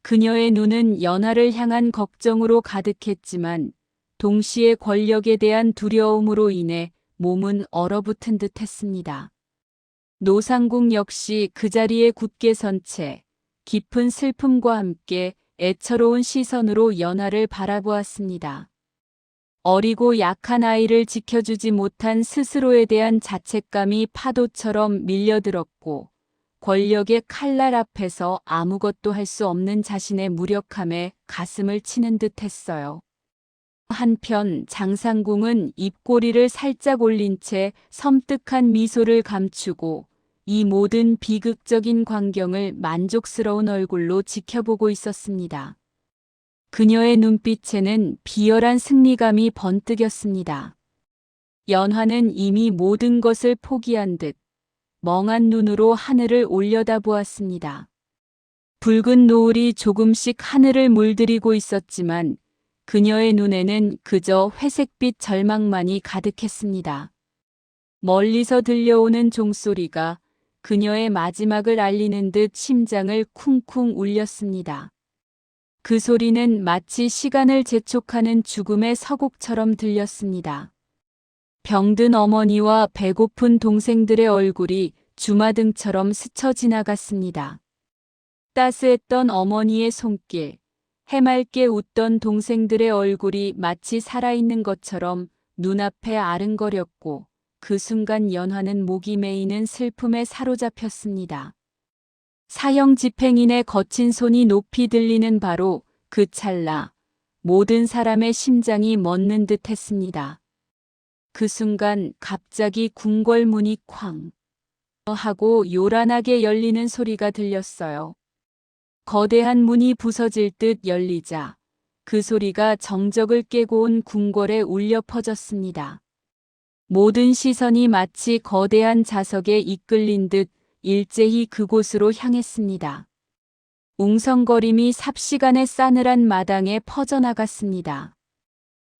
그녀의 눈은 연화를 향한 걱정으로 가득했지만 동시에 권력에 대한 두려움으로 인해 몸은 얼어붙은 듯 했습니다. 노상궁 역시 그 자리에 굳게 선 채 깊은 슬픔과 함께 애처로운 시선으로 연화를 바라보았습니다. 어리고 약한 아이를 지켜주지 못한 스스로에 대한 자책감이 파도처럼 밀려들었고 권력의 칼날 앞에서 아무것도 할 수 없는 자신의 무력함에 가슴을 치는 듯 했어요. 한편 장상궁은 입꼬리를 살짝 올린 채 섬뜩한 미소를 감추고 이 모든 비극적인 광경을 만족스러운 얼굴로 지켜보고 있었습니다. 그녀의 눈빛에는 비열한 승리감이 번뜩였습니다. 연화는 이미 모든 것을 포기한 듯 멍한 눈으로 하늘을 올려다보았습니다. 붉은 노을이 조금씩 하늘을 물들이고 있었지만 그녀의 눈에는 그저 회색빛 절망만이 가득했습니다. 멀리서 들려오는 종소리가 그녀의 마지막을 알리는 듯 심장을 쿵쿵 울렸습니다. 그 소리는 마치 시간을 재촉하는 죽음의 서곡처럼 들렸습니다. 병든 어머니와 배고픈 동생들의 얼굴이 주마등처럼 스쳐 지나갔습니다. 따스했던 어머니의 손길, 해맑게 웃던 동생들의 얼굴이 마치 살아있는 것처럼 눈앞에 아른거렸고 그 순간 연화는 목이 메이는 슬픔에 사로잡혔습니다. 사형 집행인의 거친 손이 높이 들리는 바로 그 찰나 모든 사람의 심장이 멎는 듯 했습니다. 그 순간 갑자기 궁궐문이 쾅 하고 요란하게 열리는 소리가 들렸어요. 거대한 문이 부서질 듯 열리자 그 소리가 정적을 깨고 온 궁궐에 울려 퍼졌습니다. 모든 시선이 마치 거대한 자석에 이끌린 듯 일제히 그곳으로 향했습니다. 웅성거림이 삽시간에 싸늘한 마당에 퍼져나갔습니다.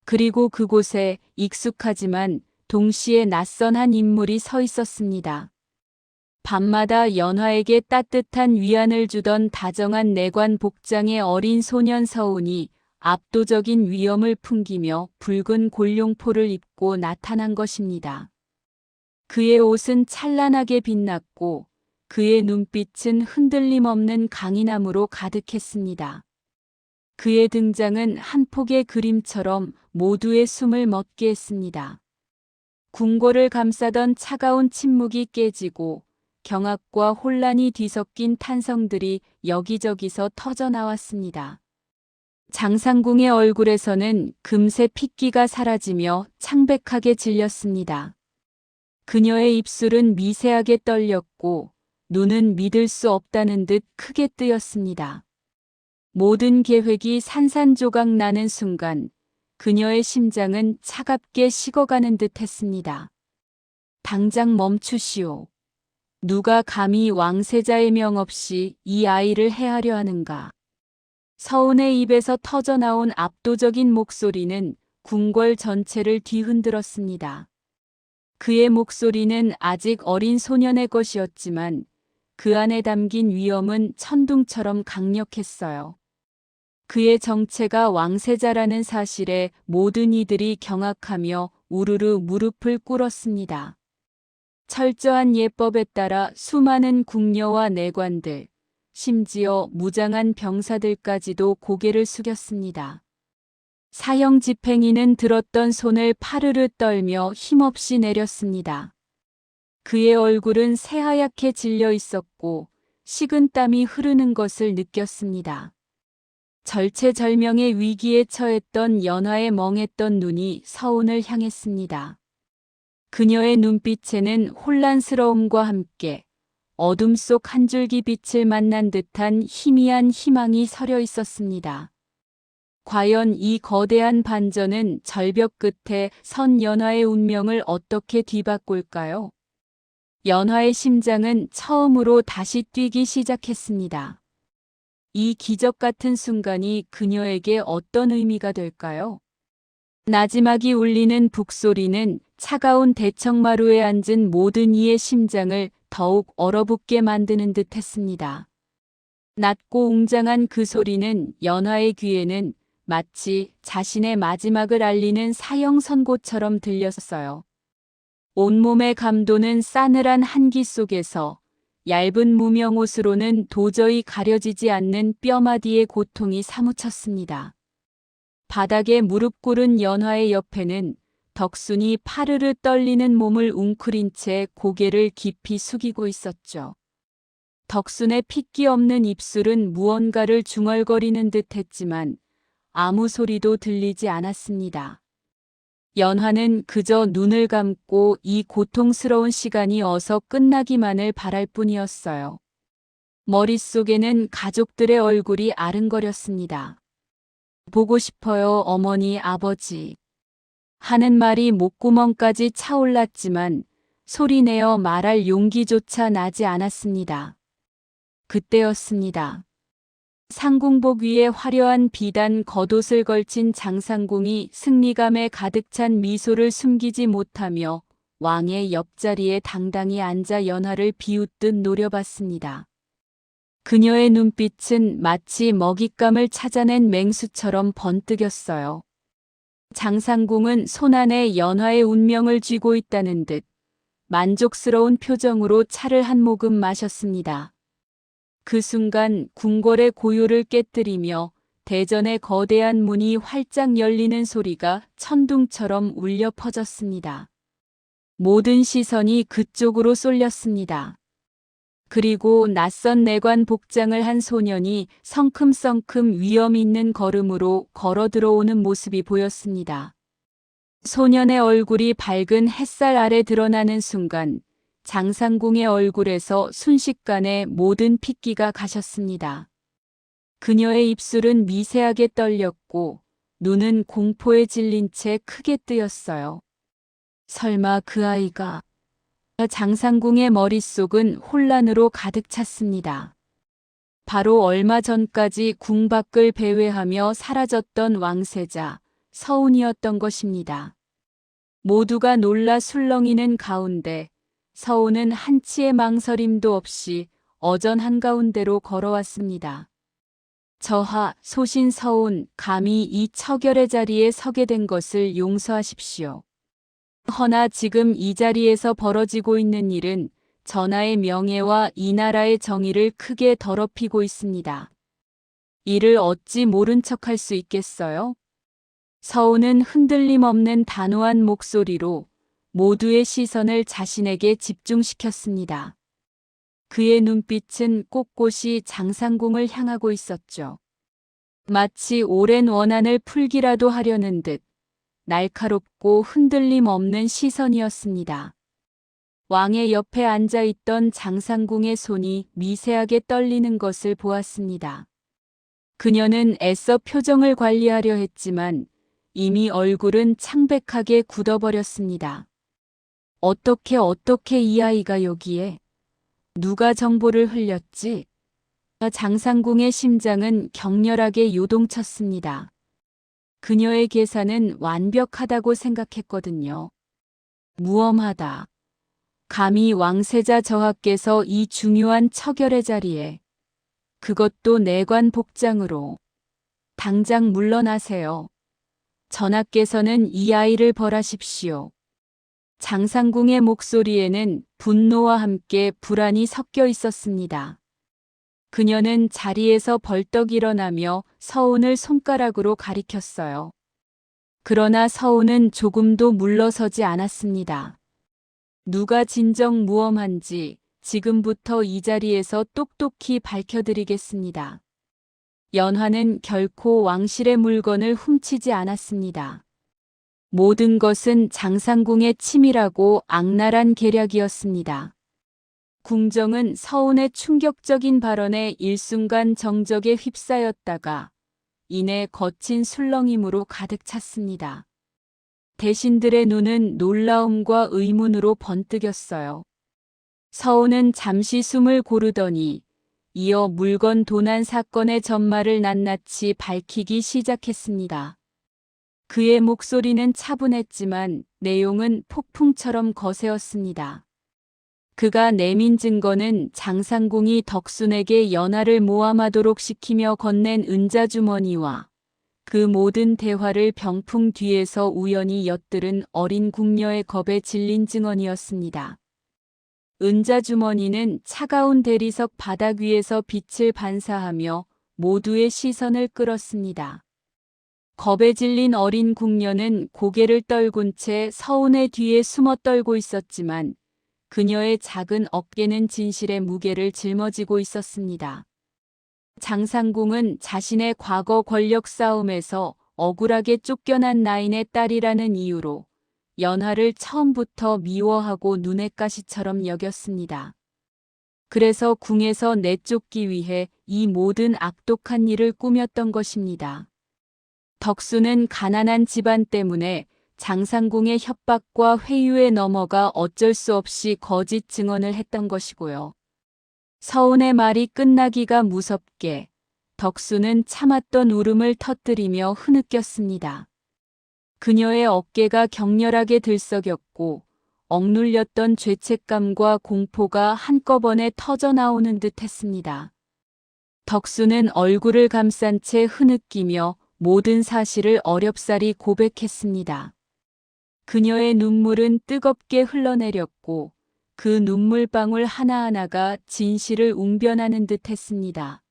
그리고 그곳에 익숙하지만 동시에 낯선 한 인물이 서 있었습니다. 밤마다 연화에게 따뜻한 위안을 주던 다정한 내관 복장의 어린 소년 서운이 압도적인 위엄을 풍기며 붉은 골룡포를 입고 나타난 것입니다. 그의 옷은 찬란하게 빛났고 그의 눈빛은 흔들림 없는 강인함으로 가득했습니다. 그의 등장은 한 폭의 그림처럼 모두의 숨을 멎게 했습니다. 궁궐을 감싸던 차가운 침묵이 깨지고 경악과 혼란이 뒤섞인 탄성들이 여기저기서 터져나왔습니다. 장상궁의 얼굴에서는 금세 핏기가 사라지며 창백하게 질렸습니다. 그녀의 입술은 미세하게 떨렸고 눈은 믿을 수 없다는 듯 크게 뜨였습니다. 모든 계획이 산산조각 나는 순간 그녀의 심장은 차갑게 식어가는 듯 했습니다. 당장 멈추시오. 누가 감히 왕세자의 명 없이 이 아이를 해하려 하는가. 서운의 입에서 터져나온 압도적인 목소리는 궁궐 전체를 뒤흔들었습니다. 그의 목소리는 아직 어린 소년의 것이었지만 그 안에 담긴 위엄은 천둥처럼 강력했어요. 그의 정체가 왕세자라는 사실에 모든 이들이 경악하며 우르르 무릎을 꿇었습니다. 철저한 예법에 따라 수많은 궁녀와 내관들, 심지어 무장한 병사들까지도 고개를 숙였습니다. 사형 집행인은 들었던 손을 파르르 떨며 힘없이 내렸습니다. 그의 얼굴은 새하얗게 질려 있었고 식은 땀이 흐르는 것을 느꼈습니다. 절체절명의 위기에 처했던 연화의 멍했던 눈이 서운을 향했습니다. 그녀의 눈빛에는 혼란스러움과 함께 어둠 속 한 줄기 빛을 만난 듯한 희미한 희망이 서려 있었습니다. 과연 이 거대한 반전은 절벽 끝에 선 연화의 운명을 어떻게 뒤바꿀까요? 연화의 심장은 처음으로 다시 뛰기 시작했습니다. 이 기적 같은 순간이 그녀에게 어떤 의미가 될까요? 나지막이 울리는 북소리는 차가운 대청마루에 앉은 모든 이의 심장을 더욱 얼어붙게 만드는 듯 했습니다. 낮고 웅장한 그 소리는 연화의 귀에는 마치 자신의 마지막을 알리는 사형 선고처럼 들렸어요. 온몸의 감도는 싸늘한 한기 속에서 얇은 무명옷으로는 도저히 가려지지 않는 뼈마디의 고통이 사무쳤습니다. 바닥에 무릎 꿇은 연화의 옆에는 덕순이 파르르 떨리는 몸을 웅크린 채 고개를 깊이 숙이고 있었죠. 덕순의 핏기 없는 입술은 무언가를 중얼거리는 듯 했지만 아무 소리도 들리지 않았습니다. 연화는 그저 눈을 감고 이 고통스러운 시간이 어서 끝나기만을 바랄 뿐이었어요. 머릿속에는 가족들의 얼굴이 아른거렸습니다. 보고 싶어요, 어머니, 아버지. 하는 말이 목구멍까지 차올랐지만 소리내어 말할 용기조차 나지 않았습니다. 그때였습니다. 상궁복 위에 화려한 비단 겉옷을 걸친 장상궁이 승리감에 가득 찬 미소를 숨기지 못하며 왕의 옆자리에 당당히 앉아 연화를 비웃듯 노려봤습니다. 그녀의 눈빛은 마치 먹잇감을 찾아낸 맹수처럼 번뜩였어요. 장상궁은 손안에 연화의 운명을 쥐고 있다는 듯 만족스러운 표정으로 차를 한 모금 마셨습니다. 그 순간 궁궐의 고요를 깨뜨리며 대전의 거대한 문이 활짝 열리는 소리가 천둥처럼 울려 퍼졌습니다. 모든 시선이 그쪽으로 쏠렸습니다. 그리고 낯선 내관 복장을 한 소년이 성큼성큼 위험 있는 걸음으로 걸어 들어오는 모습이 보였습니다. 소년의 얼굴이 밝은 햇살 아래 드러나는 순간 장상궁의 얼굴에서 순식간에 모든 핏기가 가셨습니다. 그녀의 입술은 미세하게 떨렸고 눈은 공포에 질린 채 크게 뜨였어요. 설마 그 아이가... 장상궁의 머릿속은 혼란으로 가득 찼습니다. 바로 얼마 전까지 궁 밖을 배회하며 사라졌던 왕세자 서운이었던 것입니다. 모두가 놀라 술렁이는 가운데 서운은 한치의 망설임도 없이 어전 한가운데로 걸어왔습니다. 저하 소신 서운, 감히 이 처결의 자리에 서게 된 것을 용서하십시오. 허나 지금 이 자리에서 벌어지고 있는 일은 전하의 명예와 이 나라의 정의를 크게 더럽히고 있습니다. 이를 어찌 모른 척할 수 있겠어요? 서운은 흔들림 없는 단호한 목소리로 모두의 시선을 자신에게 집중시켰습니다. 그의 눈빛은 꼿꼿이 장상궁을 향하고 있었죠. 마치 오랜 원한을 풀기라도 하려는 듯 날카롭고 흔들림 없는 시선이었습니다. 왕의 옆에 앉아있던 장상궁의 손이 미세하게 떨리는 것을 보았습니다. 그녀는 애써 표정을 관리하려 했지만 이미 얼굴은 창백하게 굳어버렸습니다. 어떻게 이 아이가 여기에? 누가 정보를 흘렸지? 장상궁의 심장은 격렬하게 요동쳤습니다. 그녀의 계산은 완벽하다고 생각했거든요. 무엄하다. 감히 왕세자 저하께서 이 중요한 처결의 자리에, 그것도 내관 복장으로. 당장 물러나세요. 전하께서는 이 아이를 벌하십시오. 장상궁의 목소리에는 분노와 함께 불안이 섞여 있었습니다. 그녀는 자리에서 벌떡 일어나며 서운을 손가락으로 가리켰어요. 그러나 서운은 조금도 물러서지 않았습니다. 누가 진정 무엄한지 지금부터 이 자리에서 똑똑히 밝혀드리겠습니다. 연화는 결코 왕실의 물건을 훔치지 않았습니다. 모든 것은 장상궁의 치밀하고 악랄한 계략이었습니다. 궁정은 서운의 충격적인 발언에 일순간 정적에 휩싸였다가 이내 거친 술렁임으로 가득 찼습니다. 대신들의 눈은 놀라움과 의문으로 번뜩였어요. 서운은 잠시 숨을 고르더니 이어 물건 도난 사건의 전말을 낱낱이 밝히기 시작했습니다. 그의 목소리는 차분했지만 내용은 폭풍처럼 거세었습니다. 그가 내민 증거는 장상궁이 덕순에게 연하를 모함하도록 시키며 건넨 은자주머니와 그 모든 대화를 병풍 뒤에서 우연히 엿들은 어린 궁녀의 겁에 질린 증언이었습니다. 은자주머니는 차가운 대리석 바닥 위에서 빛을 반사하며 모두의 시선을 끌었습니다. 겁에 질린 어린 궁녀는 고개를 떨군 채 서운의 뒤에 숨어 떨고 있었지만 그녀의 작은 어깨는 진실의 무게를 짊어지고 있었습니다. 장상궁은 자신의 과거 권력 싸움에서 억울하게 쫓겨난 나인의 딸이라는 이유로 연하를 처음부터 미워하고 눈의 가시처럼 여겼습니다. 그래서 궁에서 내쫓기 위해 이 모든 악독한 일을 꾸몄던 것입니다. 덕수는 가난한 집안 때문에 장상궁의 협박과 회유에 넘어가 어쩔 수 없이 거짓 증언을 했던 것이고요. 서운의 말이 끝나기가 무섭게 덕수는 참았던 울음을 터뜨리며 흐느꼈습니다. 그녀의 어깨가 격렬하게 들썩였고 억눌렸던 죄책감과 공포가 한꺼번에 터져나오는 듯 했습니다. 덕수는 얼굴을 감싼 채 흐느끼며 모든 사실을 어렵사리 고백했습니다. 그녀의 눈물은 뜨겁게 흘러내렸고 그 눈물방울 하나하나가 진실을 웅변하는 듯 했습니다.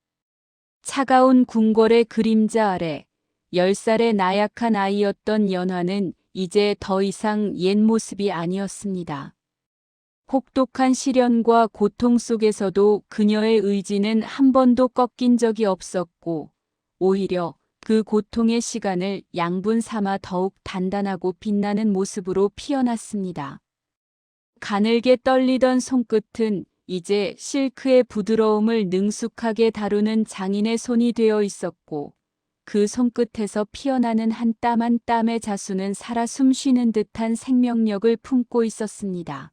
차가운 궁궐의 그림자 아래 10살의 나약한 아이였던 연화는 이제 더 이상 옛 모습이 아니었습니다. 혹독한 시련과 고통 속에서도 그녀의 의지는 한 번도 꺾인 적이 없었고 오히려 그 고통의 시간을 양분 삼아 더욱 단단하고 빛나는 모습으로 피어났습니다. 가늘게 떨리던 손끝은 이제 실크의 부드러움을 능숙하게 다루는 장인의 손이 되어 있었고 그 손끝에서 피어나는 한 땀 한 땀의 자수는 살아 숨쉬는 듯한 생명력을 품고 있었습니다.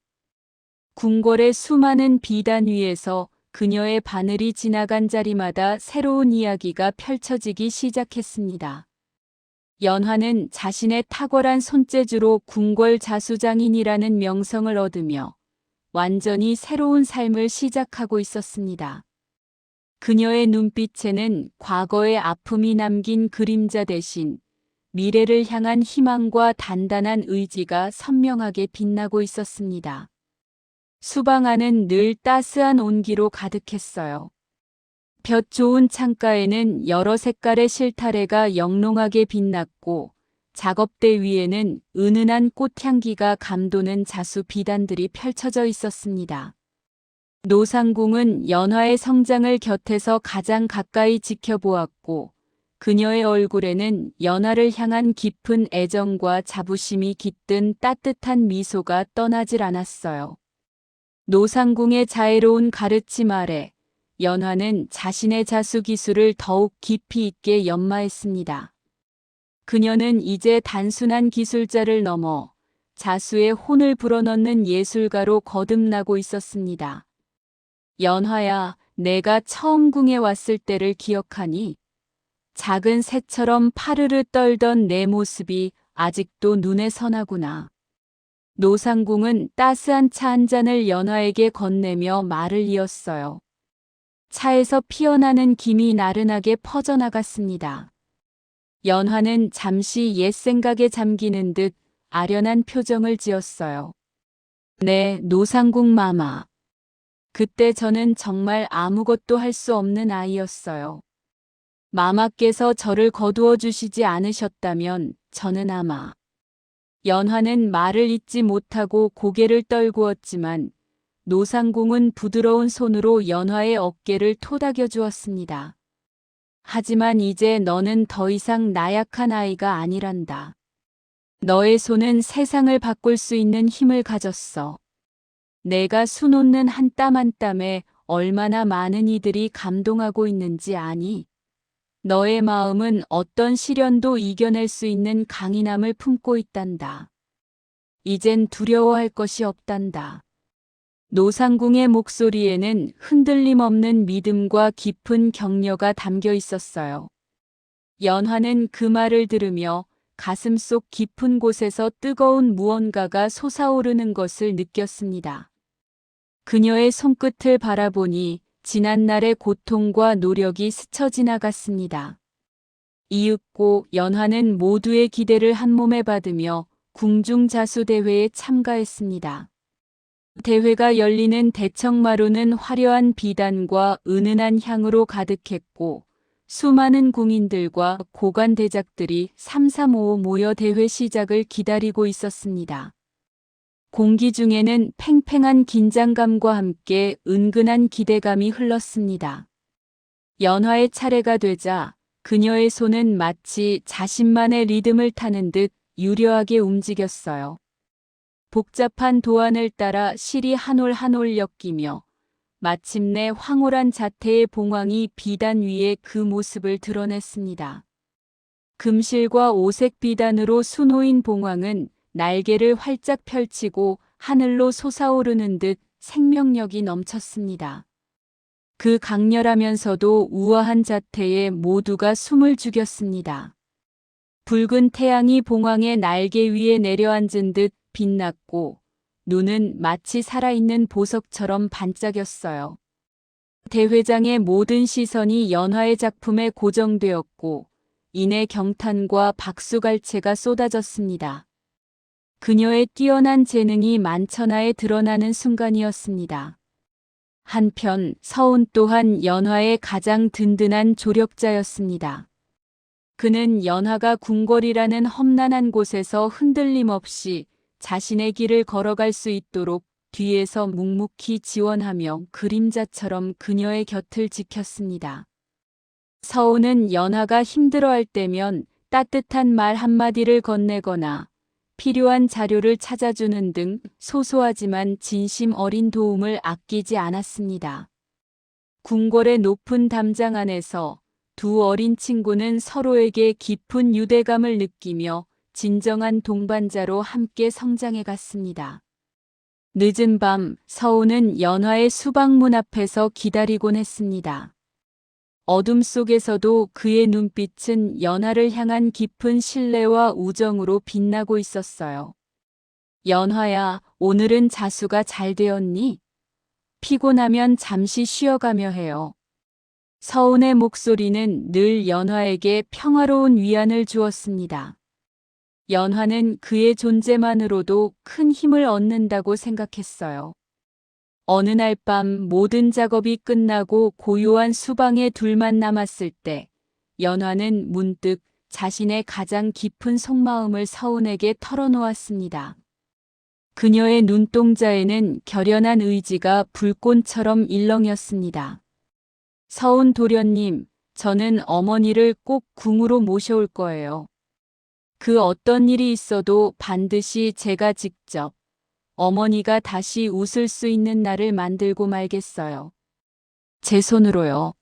궁궐의 수많은 비단 위에서 그녀의 바늘이 지나간 자리마다 새로운 이야기가 펼쳐지기 시작했습니다. 연화는 자신의 탁월한 손재주로 궁궐 자수장인이라는 명성을 얻으며 완전히 새로운 삶을 시작하고 있었습니다. 그녀의 눈빛에는 과거의 아픔이 남긴 그림자 대신 미래를 향한 희망과 단단한 의지가 선명하게 빛나고 있었습니다. 수방 안은 늘 따스한 온기로 가득했어요. 볕 좋은 창가에는 여러 색깔의 실타래가 영롱하게 빛났고 작업대 위에는 은은한 꽃향기가 감도는 자수 비단들이 펼쳐져 있었습니다. 노상궁은 연화의 성장을 곁에서 가장 가까이 지켜보았고 그녀의 얼굴에는 연화를 향한 깊은 애정과 자부심이 깃든 따뜻한 미소가 떠나질 않았어요. 노상궁의 자애로운 가르침 아래 연화는 자신의 자수 기술을 더욱 깊이 있게 연마했습니다. 그녀는 이제 단순한 기술자를 넘어 자수의 혼을 불어넣는 예술가로 거듭나고 있었습니다. 연화야, 내가 처음 궁에 왔을 때를 기억하니? 작은 새처럼 파르르 떨던 내 모습이 아직도 눈에 선하구나. 노상궁은 따스한 차 한 잔을 연화에게 건네며 말을 이었어요. 차에서 피어나는 김이 나른하게 퍼져나갔습니다. 연화는 잠시 옛 생각에 잠기는 듯 아련한 표정을 지었어요. 네, 노상궁 마마. 그때 저는 정말 아무것도 할 수 없는 아이였어요. 마마께서 저를 거두어 주시지 않으셨다면 저는 아마. 연화는 말을 잇지 못하고 고개를 떨구었지만 노상궁은 부드러운 손으로 연화의 어깨를 토닥여 주었습니다. 하지만 이제 너는 더 이상 나약한 아이가 아니란다. 너의 손은 세상을 바꿀 수 있는 힘을 가졌어. 내가 수놓는 한 땀 한 땀에 얼마나 많은 이들이 감동하고 있는지 아니? 너의 마음은 어떤 시련도 이겨낼 수 있는 강인함을 품고 있단다. 이젠 두려워할 것이 없단다. 노상궁의 목소리에는 흔들림 없는 믿음과 깊은 격려가 담겨 있었어요. 연화는 그 말을 들으며 가슴속 깊은 곳에서 뜨거운 무언가가 솟아오르는 것을 느꼈습니다. 그녀의 손끝을 바라보니 지난날의 고통과 노력이 스쳐 지나갔습니다. 이윽고 연화는 모두의 기대를 한몸에 받으며 궁중자수대회에 참가했습니다. 대회가 열리는 대청마루는 화려한 비단과 은은한 향으로 가득했고 수많은 궁인들과 고관대작들이 삼삼오오 모여 대회 시작을 기다리고 있었습니다. 공기 중에는 팽팽한 긴장감과 함께 은근한 기대감이 흘렀습니다. 연화의 차례가 되자 그녀의 손은 마치 자신만의 리듬을 타는 듯 유려하게 움직였어요. 복잡한 도안을 따라 실이 한 올 한 올 엮이며 마침내 황홀한 자태의 봉황이 비단 위에 그 모습을 드러냈습니다. 금실과 오색 비단으로 수놓인 봉황은 날개를 활짝 펼치고 하늘로 솟아오르는 듯 생명력이 넘쳤습니다. 그 강렬하면서도 우아한 자태에 모두가 숨을 죽였습니다. 붉은 태양이 봉황의 날개 위에 내려앉은 듯 빛났고 눈은 마치 살아있는 보석처럼 반짝였어요. 대회장의 모든 시선이 연화의 작품에 고정되었고 이내 경탄과 박수갈채가 쏟아졌습니다. 그녀의 뛰어난 재능이 만천하에 드러나는 순간이었습니다. 한편 서운 또한 연화의 가장 든든한 조력자였습니다. 그는 연화가 궁궐이라는 험난한 곳에서 흔들림 없이 자신의 길을 걸어갈 수 있도록 뒤에서 묵묵히 지원하며 그림자처럼 그녀의 곁을 지켰습니다. 서운은 연화가 힘들어할 때면 따뜻한 말 한마디를 건네거나 필요한 자료를 찾아주는 등 소소하지만 진심 어린 도움을 아끼지 않았습니다. 궁궐의 높은 담장 안에서 두 어린 친구는 서로에게 깊은 유대감을 느끼며 진정한 동반자로 함께 성장해 갔습니다. 늦은 밤 서운은 연화의 수방문 앞에서 기다리곤 했습니다. 어둠 속에서도 그의 눈빛은 연화를 향한 깊은 신뢰와 우정으로 빛나고 있었어요. 연화야, 오늘은 자수가 잘 되었니? 피곤하면 잠시 쉬어가며 해요. 서운의 목소리는 늘 연화에게 평화로운 위안을 주었습니다. 연화는 그의 존재만으로도 큰 힘을 얻는다고 생각했어요. 어느 날 밤 모든 작업이 끝나고 고요한 수방에 둘만 남았을 때 연화는 문득 자신의 가장 깊은 속마음을 서운에게 털어놓았습니다. 그녀의 눈동자에는 결연한 의지가 불꽃처럼 일렁였습니다. 서운 도련님, 저는 어머니를 꼭 궁으로 모셔올 거예요. 그 어떤 일이 있어도 반드시 제가 직접 어머니가 다시 웃을 수 있는 날을 만들고 말겠어요. 제 손으로요.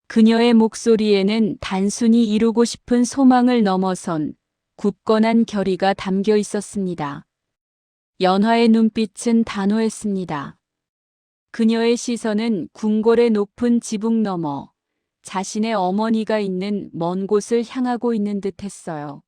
그녀의 목소리에는 단순히 이루고 싶은 소망을 넘어선 굳건한 결의가 담겨 있었습니다. 연화의 눈빛은 단호했습니다. 그녀의 시선은 궁궐의 높은 지붕 너머 자신의 어머니가 있는 먼 곳을 향하고 있는 듯했어요.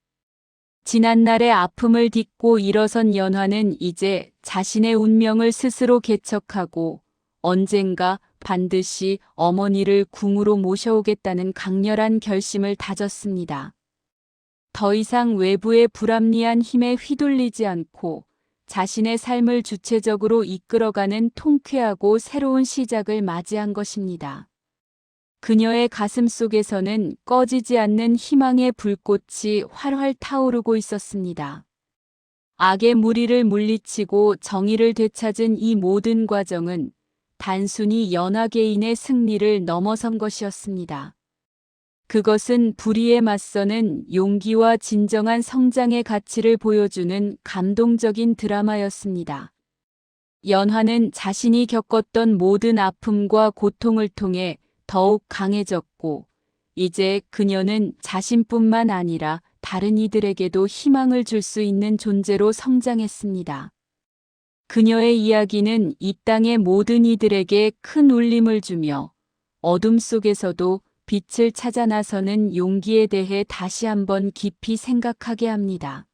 지난날의 아픔을 딛고 일어선 연화는 이제 자신의 운명을 스스로 개척하고 언젠가 반드시 어머니를 궁으로 모셔오겠다는 강렬한 결심을 다졌습니다. 더 이상 외부의 불합리한 힘에 휘둘리지 않고 자신의 삶을 주체적으로 이끌어가는 통쾌하고 새로운 시작을 맞이한 것입니다. 그녀의 가슴 속에서는 꺼지지 않는 희망의 불꽃이 활활 타오르고 있었습니다. 악의 무리를 물리치고 정의를 되찾은 이 모든 과정은 단순히 연화 개인의 승리를 넘어선 것이었습니다. 그것은 불의에 맞서는 용기와 진정한 성장의 가치를 보여주는 감동적인 드라마였습니다. 연화는 자신이 겪었던 모든 아픔과 고통을 통해 더욱 강해졌고, 이제 그녀는 자신뿐만 아니라 다른 이들에게도 희망을 줄 수 있는 존재로 성장했습니다. 그녀의 이야기는 이 땅의 모든 이들에게 큰 울림을 주며 어둠 속에서도 빛을 찾아 나서는 용기에 대해 다시 한번 깊이 생각하게 합니다.